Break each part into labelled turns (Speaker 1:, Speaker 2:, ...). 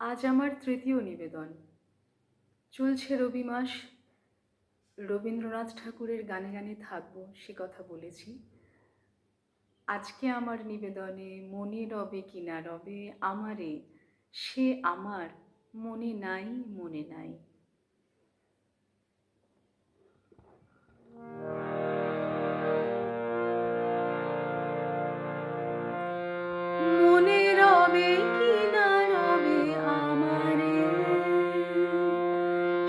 Speaker 1: আজ আমার তৃতীয় নিবেদন। চলছে রবি মাস, রবীন্দ্রনাথ ঠাকুরের গানে গানে থাকবো সে কথা বলেছি। আজকে আমার নিবেদনে মনে রবে কি না রবে আমারে, সে আমার মনে নাই মনে নাই। মনে রবে কি না রবে আমারে,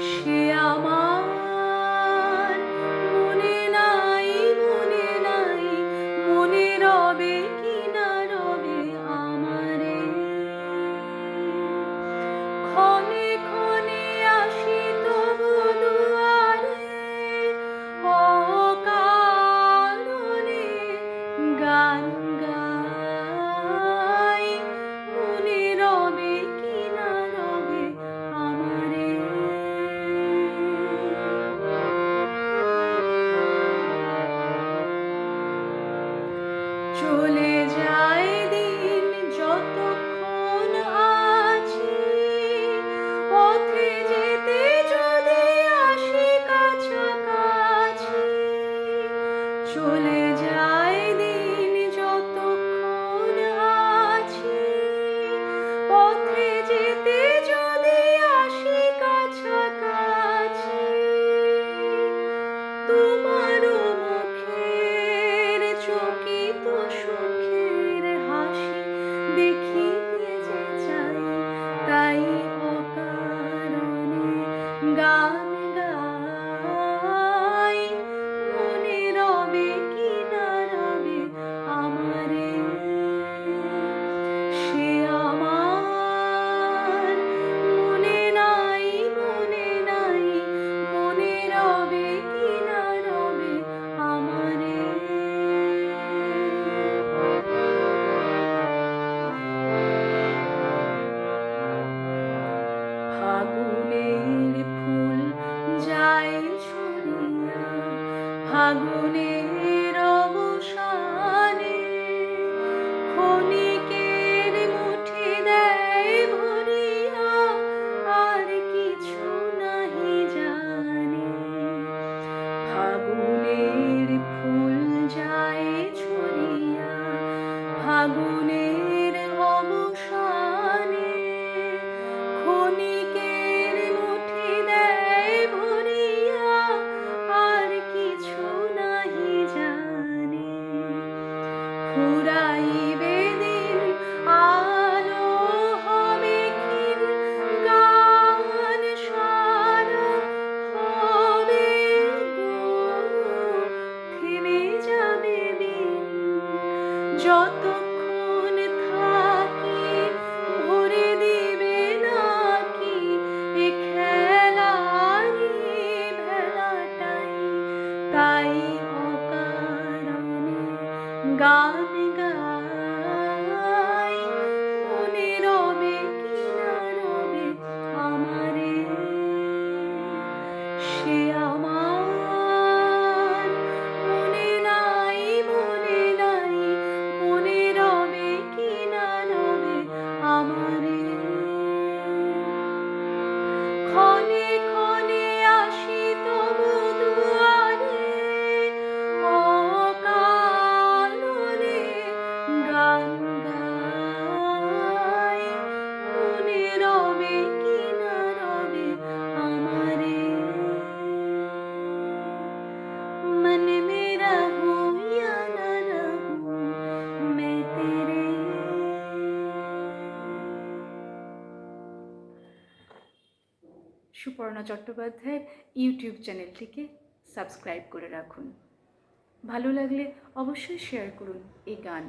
Speaker 1: সে আমার মনে নাই মনে নাই। মনে রবে কি না রবে আমারে, ক্ষণে ক্ষণে আসি তবু দুয়ারে, অকারণে গান গাই। মনে রবে কি না রবে আমারে। চলে যায় দিন যতক্ষণ আছি, পথে যেতে যদি আসি কাছাকাছি। চলে যায় দিন যতক্ষণ আছি, পথে যেতে যদি আসি কাছাকাছি। তোমারও মুখের চকিত সুখের হাসি দেখিতে যে চাই, তাই অকারণে গান গাই। মনে রবে কি না রবে আমারে, সে আমার মনে নাই মনে নাই। মনে রবে কি না রবে আমারে। ফাগুনের ফুল যায় ঝরিয়া, ফাগুনের অবসানে ক্ষণিকের মুঠি দেয় ভরিয়া, আর কিছু নাহি জানে। ফাগুনের ফুল যায় ঝরিয়া, ফাগুনের অবসানে ক্ষণিকের মুঠি দেয় ভরিয়া, আর কিছু নাহি জানে। ফুরাইবে দিন আলো হবে ক্ষীণ, গান সারা হবে গো, থেমে যাবে দিন। যতক্ষণ থাকি ভরে দিবে নাকি এ খেলারি ভেলাটাই, তাই অকারণে গান গাই। মনে রবে কি না রবে আমারে, সে আমার মনে নাই মনে নাই। মনে রবে কি না রবে আমারে। ক্ষণে ক্ষণে আসি তবু দুয়ারে, অকারণে গান গাই। মনে রবে কি না রবে আমারে। मन में रहूं या न रहूं मैं तेरे। সুপর্ণা চট্টোপাধ্যায়ের ইউটিউব চ্যানেলটিকে সাবস্ক্রাইব করে রাখুন। ভালো লাগলে অবশ্যই শেয়ার করুন এই গান,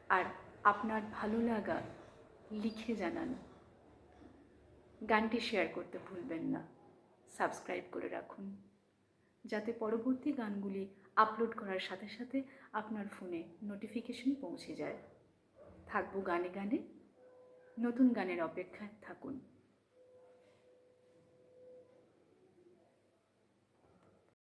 Speaker 1: আর আপনার ভালো লাগা লিখে জানান। গানটি শেয়ার করতে ভুলবেন না। সাবস্ক্রাইব করে রাখুন, যাতে পরবর্তী গানগুলি আপলোড করার সাথে সাথে আপনার ফোনে নোটিফিকেশন পৌঁছে যায়। থাকবো গানে গানে, নতুন গানের অপেক্ষায় থাকুন।